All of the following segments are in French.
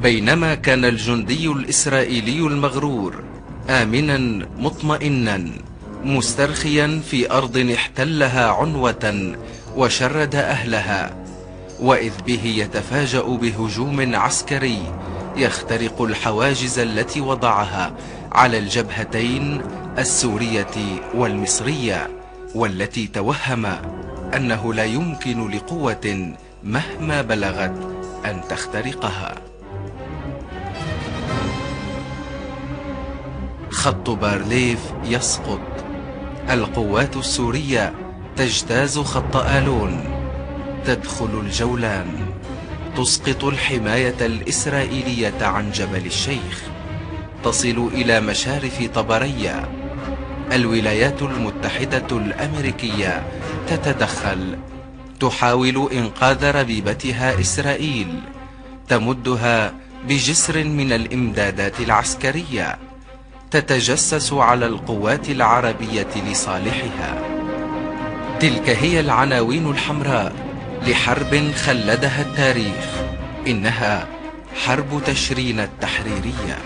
بينما كان الجندي الإسرائيلي المغرور آمنا مطمئنا مسترخيا في أرض احتلها عنوة وشرد أهلها، وإذ به يتفاجأ بهجوم عسكري يخترق الحواجز التي وضعها على الجبهتين السورية والمصرية، والتي توهم أنه لا يمكن لقوة مهما بلغت أن تخترقها. خط بارليف يسقط، القوات السورية تجتاز خط آلون، تدخل الجولان، تسقط الحماية الإسرائيلية عن جبل الشيخ، تصل إلى مشارف طبرية. الولايات المتحدة الأمريكية تتدخل، تحاول إنقاذ ربيبتها إسرائيل، تمدها بجسر من الإمدادات العسكرية، تتجسس على القوات العربية لصالحها. تلك هي العناوين الحمراء لحرب خلدها التاريخ، إنها حرب تشرين التحريرية.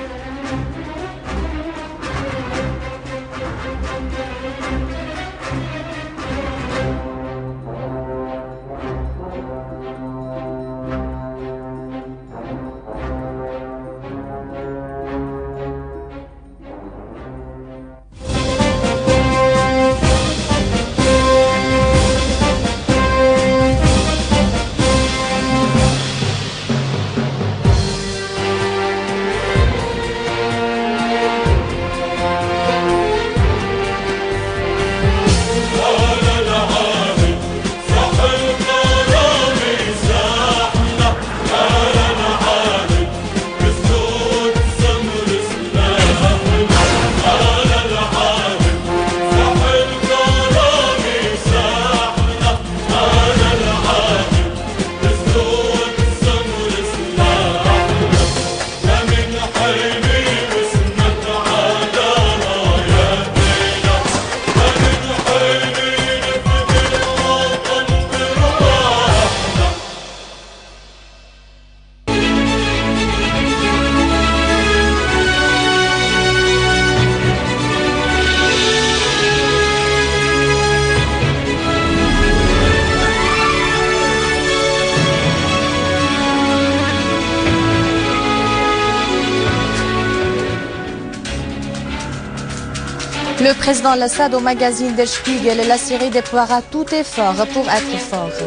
Le président Al-Assad au magazine Der Spiegel, la Syrie déploiera tout effort pour être fort.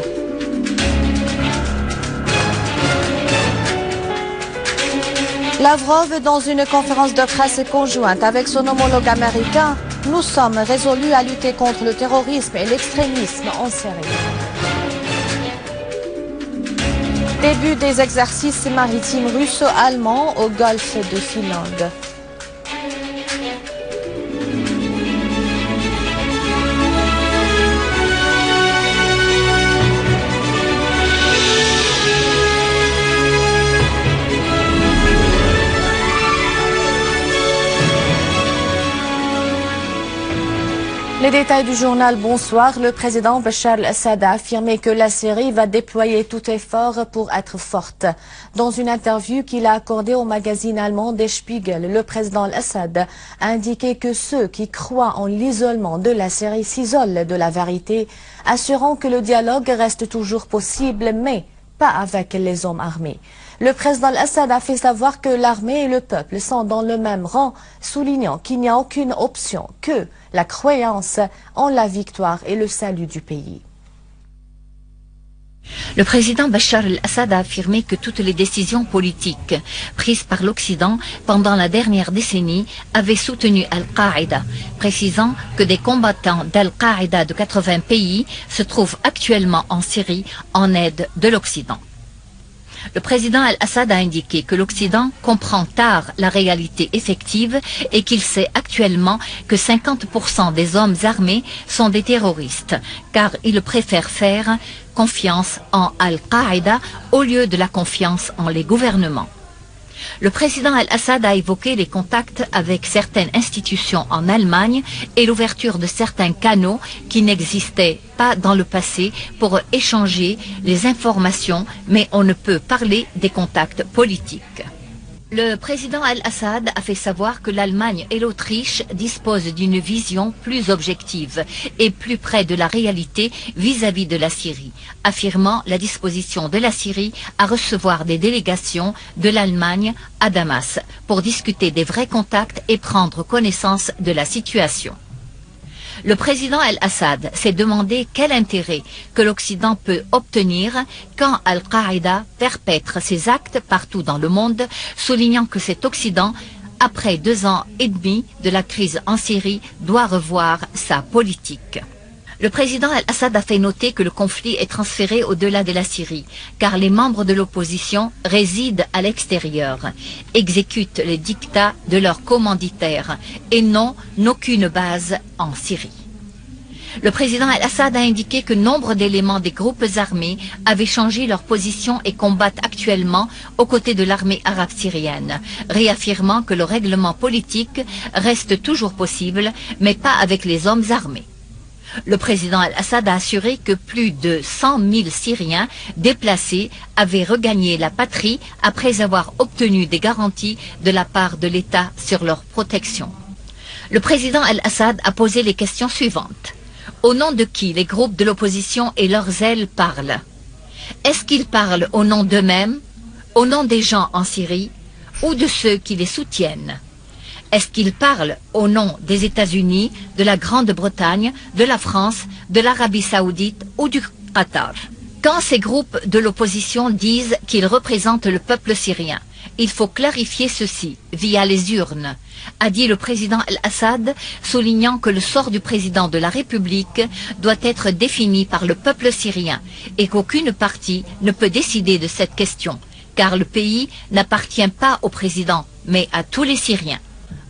Lavrov, dans une conférence de presse conjointe avec son homologue américain, nous sommes résolus à lutter contre le terrorisme et l'extrémisme en Syrie. Début des exercices maritimes russo-allemands au golfe de Finlande. Les détails du journal, bonsoir. Le président Bachar al-Assad a affirmé que la Syrie va déployer tout effort pour être forte. Dans une interview qu'il a accordée au magazine allemand Der Spiegel, le président al-Assad a indiqué que ceux qui croient en l'isolement de la Syrie s'isolent de la vérité, assurant que le dialogue reste toujours possible, mais pas avec les hommes armés. Le président al-Assad a fait savoir que l'armée et le peuple sont dans le même rang, soulignant qu'il n'y a aucune option que la croyance en la victoire et le salut du pays. Le président Bachar al-Assad a affirmé que toutes les décisions politiques prises par l'Occident pendant la dernière décennie avaient soutenu Al-Qaïda, précisant que des combattants d'Al-Qaïda de 80 pays se trouvent actuellement en Syrie en aide de l'Occident. Le président al-Assad a indiqué que l'Occident comprend tard la réalité effective et qu'il sait actuellement que 50% des hommes armés sont des terroristes, car il préfère faire confiance en Al-Qaïda au lieu de la confiance en les gouvernements. Le président al-Assad a évoqué les contacts avec certaines institutions en Allemagne et l'ouverture de certains canaux qui n'existaient pas dans le passé pour échanger les informations, mais on ne peut parler des contacts politiques. Le président Al-Assad a fait savoir que l'Allemagne et l'Autriche disposent d'une vision plus objective et plus près de la réalité vis-à-vis de la Syrie, affirmant la disposition de la Syrie à recevoir des délégations de l'Allemagne à Damas pour discuter des vrais contacts et prendre connaissance de la situation. Le président Al-Assad s'est demandé quel intérêt que l'Occident peut obtenir quand Al-Qaïda perpètre ses actes partout dans le monde, soulignant que cet Occident, après 2 ans et demi de la crise en Syrie, doit revoir sa politique. Le président Al-Assad a fait noter que le conflit est transféré au-delà de la Syrie, car les membres de l'opposition résident à l'extérieur, exécutent les dictats de leurs commanditaires et n'ont aucune base en Syrie. Le président Al-Assad a indiqué que nombre d'éléments des groupes armés avaient changé leur position et combattent actuellement aux côtés de l'armée arabe syrienne, réaffirmant que le règlement politique reste toujours possible, mais pas avec les hommes armés. Le président Al-Assad a assuré que plus de 100 000 Syriens déplacés avaient regagné la patrie après avoir obtenu des garanties de la part de l'État sur leur protection. Le président Al-Assad a posé les questions suivantes. Au nom de qui les groupes de l'opposition et leurs ailes parlent? Est-ce qu'ils parlent au nom d'eux-mêmes, au nom des gens en Syrie ou de ceux qui les soutiennent? Est-ce qu'ils parlent au nom des États-Unis, de la Grande-Bretagne, de la France, de l'Arabie Saoudite ou du Qatar? Quand ces groupes de l'opposition disent qu'ils représentent le peuple syrien, il faut clarifier ceci via les urnes, a dit le président Al-Assad, soulignant que le sort du président de la République doit être défini par le peuple syrien et qu'aucune partie ne peut décider de cette question, car le pays n'appartient pas au président, mais à tous les Syriens.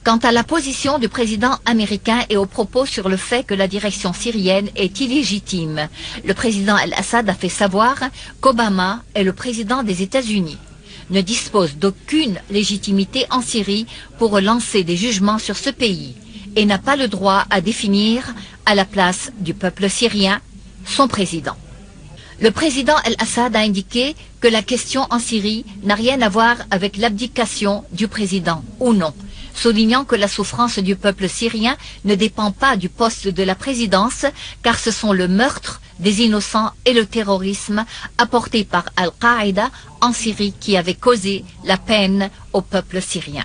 Quant à la position du président américain et aux propos sur le fait que la direction syrienne est illégitime, le président Al-Assad a fait savoir qu'Obama est le président des États-Unis, ne dispose d'aucune légitimité en Syrie pour lancer des jugements sur ce pays et n'a pas le droit à définir, à la place du peuple syrien, son président. Le président Al-Assad a indiqué que la question en Syrie n'a rien à voir avec l'abdication du président ou non, soulignant que la souffrance du peuple syrien ne dépend pas du poste de la présidence, car ce sont le meurtre des innocents et le terrorisme apporté par Al-Qaïda en Syrie qui avait causé la peine au peuple syrien.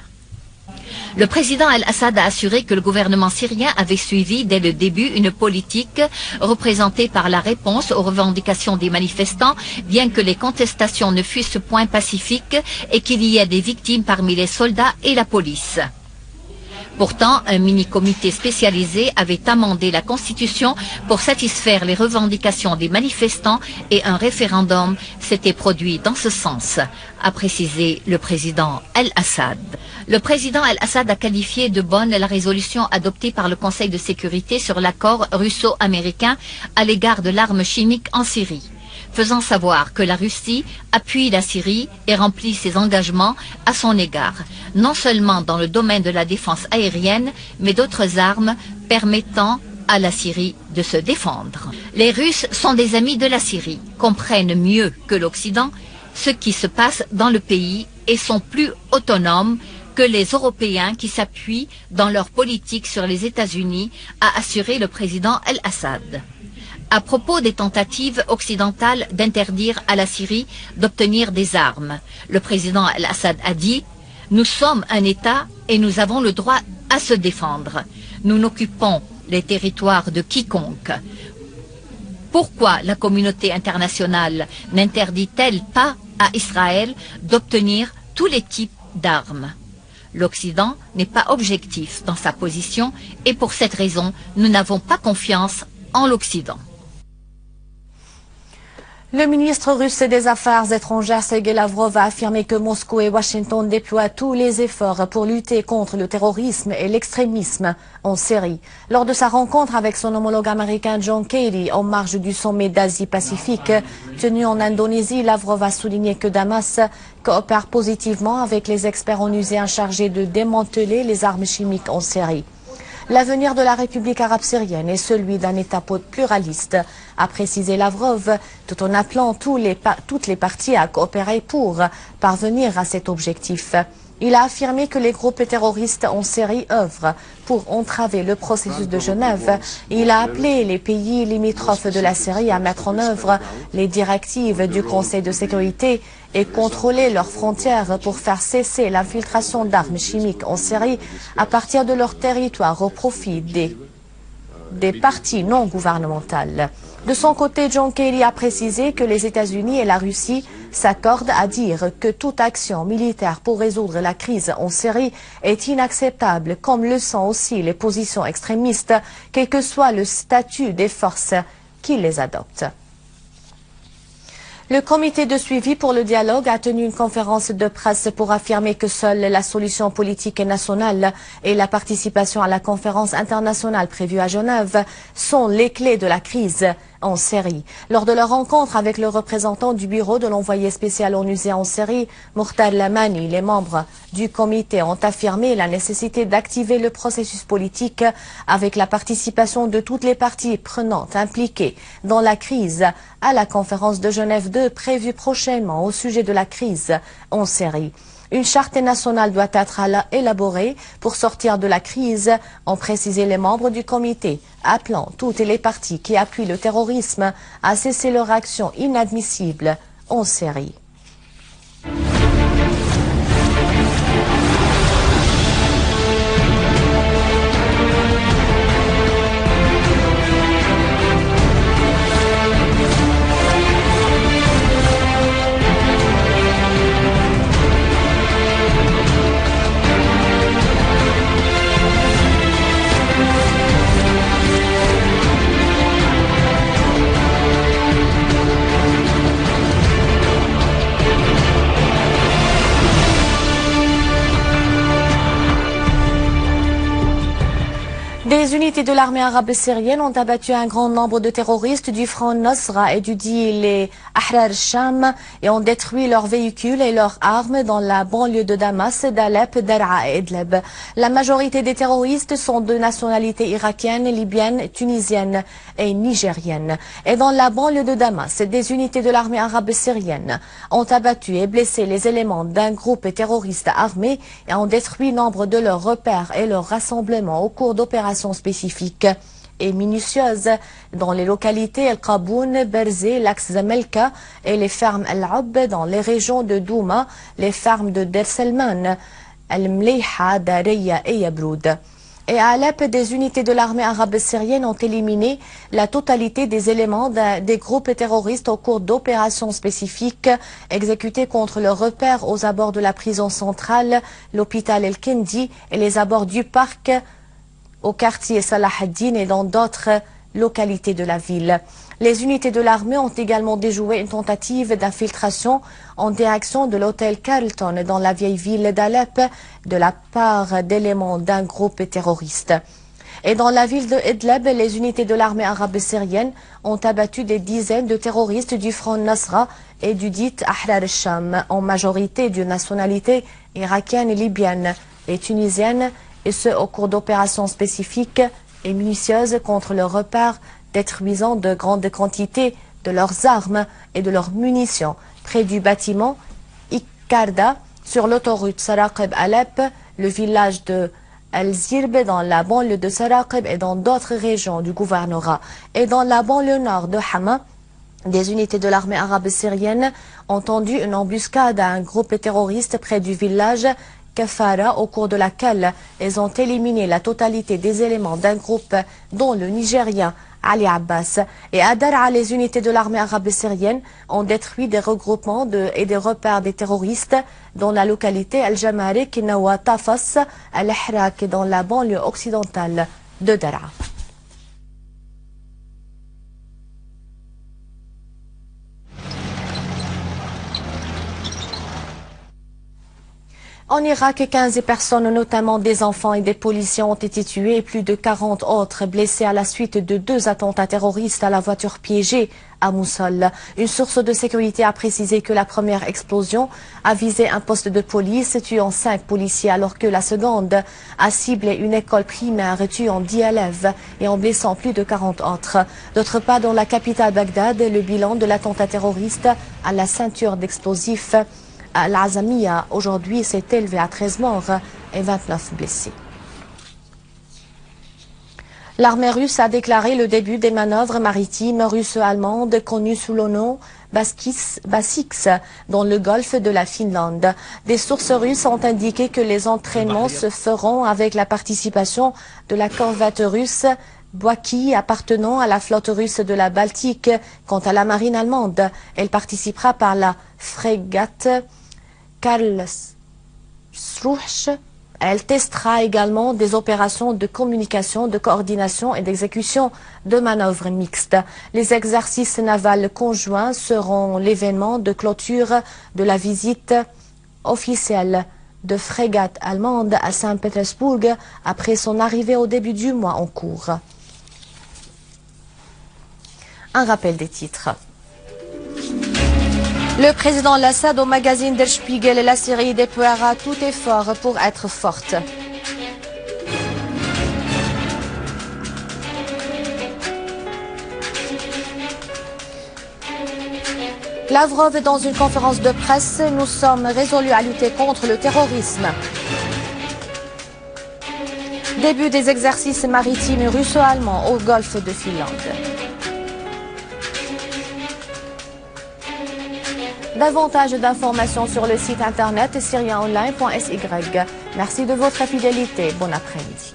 Le président Al-Assad a assuré que le gouvernement syrien avait suivi dès le début une politique représentée par la réponse aux revendications des manifestants, bien que les contestations ne fussent point pacifiques et qu'il y ait des victimes parmi les soldats et la police. Pourtant, un mini-comité spécialisé avait amendé la Constitution pour satisfaire les revendications des manifestants et un référendum s'était produit dans ce sens, a précisé le président Al-Assad. Le président Al-Assad a qualifié de bonne la résolution adoptée par le Conseil de sécurité sur l'accord russo-américain à l'égard de l'arme chimique en Syrie, faisant savoir que la Russie appuie la Syrie et remplit ses engagements à son égard, non seulement dans le domaine de la défense aérienne, mais d'autres armes permettant à la Syrie de se défendre. Les Russes sont des amis de la Syrie, comprennent mieux que l'Occident ce qui se passe dans le pays et sont plus autonomes que les Européens qui s'appuient dans leur politique sur les États-Unis, a assuré le président Al-Assad. À propos des tentatives occidentales d'interdire à la Syrie d'obtenir des armes, le président Al-Assad a dit « Nous sommes un État et nous avons le droit à se défendre. Nous n'occupons les territoires de quiconque. Pourquoi la communauté internationale n'interdit-elle pas à Israël d'obtenir tous les types d'armes ? L'Occident n'est pas objectif dans sa position et pour cette raison, nous n'avons pas confiance en l'Occident. » Le ministre russe des Affaires étrangères Sergei Lavrov a affirmé que Moscou et Washington déploient tous les efforts pour lutter contre le terrorisme et l'extrémisme en Syrie. Lors de sa rencontre avec son homologue américain John Kerry en marge du sommet d'Asie-Pacifique tenu en Indonésie, Lavrov a souligné que Damas coopère positivement avec les experts onusiens chargés de démanteler les armes chimiques en Syrie. L'avenir de la République arabe syrienne est celui d'un État pluraliste, a précisé Lavrov, tout en appelant toutes les parties à coopérer pour parvenir à cet objectif. Il a affirmé que les groupes terroristes en série œuvrent pour entraver le processus de Genève. Il a appelé les pays limitrophes de la Syrie à mettre en œuvre les directives du Conseil de sécurité et contrôler leurs frontières pour faire cesser l'infiltration d'armes chimiques en Syrie à partir de leur territoire au profit des partis non gouvernementales. De son côté, John Kerry a précisé que les États-Unis et la Russie s'accordent à dire que toute action militaire pour résoudre la crise en Syrie est inacceptable, comme le sont aussi les positions extrémistes, quel que soit le statut des forces qui les adoptent. Le comité de suivi pour le dialogue a tenu une conférence de presse pour affirmer que seule la solution politique nationale et la participation à la conférence internationale prévue à Genève sont les clés de la crise en Syrie. Lors de leur rencontre avec le représentant du bureau de l'envoyé spécial onusien en Syrie, Mukhtar Lamani, les membres du comité ont affirmé la nécessité d'activer le processus politique avec la participation de toutes les parties prenantes impliquées dans la crise à la conférence de Genève 2 prévue prochainement au sujet de la crise en Syrie. Une charte nationale doit être élaborée pour sortir de la crise, ont précisé les membres du comité, appelant toutes les parties qui appuient le terrorisme à cesser leur action inadmissible en Syrie. Des unités de l'armée arabe syrienne ont abattu un grand nombre de terroristes du Front Nosra et du dit les Ahrar al-Sham et ont détruit leurs véhicules et leurs armes dans la banlieue de Damas, d'Alep, Daraa et Idlib. La majorité des terroristes sont de nationalité irakienne, libyenne, tunisienne et nigérienne. Et dans la banlieue de Damas, des unités de l'armée arabe syrienne ont abattu et blessé les éléments d'un groupe terroriste armé et ont détruit nombre de leurs repères et leurs rassemblements au cours d'opérations spécifiques et minutieuses dans les localités El Qaboun, Berzé, l'axe Zamelka et les fermes El Aub dans les régions de Douma, les fermes de Der Selman, El Mleiha, Dareya et Yabroud. Et à Alep, des unités de l'armée arabe syrienne ont éliminé la totalité des éléments des groupes terroristes au cours d'opérations spécifiques exécutées contre leurs repères aux abords de la prison centrale, l'hôpital El-Kendi et les abords du parc au quartier Salah ad-Din et dans d'autres localités de la ville. Les unités de l'armée ont également déjoué une tentative d'infiltration en direction de l'hôtel Carlton dans la vieille ville d'Alep de la part d'éléments d'un groupe terroriste. Et dans la ville de Idlib, les unités de l'armée arabe syrienne ont abattu des dizaines de terroristes du Front Nasra et du dit Ahrar al-Sham, en majorité de nationalité irakienne et libyenne et tunisienne, et ce au cours d'opérations spécifiques et minutieuses contre leurs repères, détruisant de grandes quantités de leurs armes et de leurs munitions près du bâtiment Ikarda sur l'autoroute Saraqib-Alep, le village de Al-Zirb dans la banlieue de Saraqib et dans d'autres régions du gouvernorat. Et dans la banlieue nord de Hama, des unités de l'armée arabe syrienne ont tendu une embuscade à un groupe terroriste près du village Kafara, au cours de laquelle ils ont éliminé la totalité des éléments d'un groupe dont le Nigérien Ali Abbas. Et à Daraa, les unités de l'armée arabe syrienne ont détruit des regroupements et des repères des terroristes dans la localité Al-Jamarik, Nawa Tafas, Al-Ihrak dans la banlieue occidentale de Daraa. En Irak, 15 personnes, notamment des enfants et des policiers, ont été tués et plus de 40 autres blessés à la suite de 2 attentats terroristes à la voiture piégée à Moussoul. Une source de sécurité a précisé que la première explosion a visé un poste de police, tuant 5 policiers, alors que la seconde a ciblé une école primaire, tuant 10 élèves et en blessant plus de 40 autres. D'autre part, dans la capitale Bagdad, le bilan de l'attentat terroriste à la ceinture d'explosifs Al-Azamiya aujourd'hui s'est élevé à 13 morts et 29 blessés. L'armée russe a déclaré le début des manœuvres maritimes russo-allemandes connues sous le nom Basix dans le golfe de la Finlande. Des sources russes ont indiqué que les entraînements se feront avec la participation de la corvette russe Boaki appartenant à la flotte russe de la Baltique. Quant à la marine allemande, elle participera par la frégate Karlsruhe. Elle testera également des opérations de communication, de coordination et d'exécution de manœuvres mixtes. Les exercices navals conjoints seront l'événement de clôture de la visite officielle de frégate allemande à Saint-Pétersbourg après son arrivée au début du mois en cours. Un rappel des titres. Le président Al-Assad au magazine Der Spiegel et la Syrie déploiera tout effort pour être forte. Lavrov dans une conférence de presse, nous sommes résolus à lutter contre le terrorisme. Début des exercices maritimes russo-allemands au golfe de Finlande. Davantage d'informations sur le site internet syriaonline.sy. Merci de votre fidélité. Bon après-midi.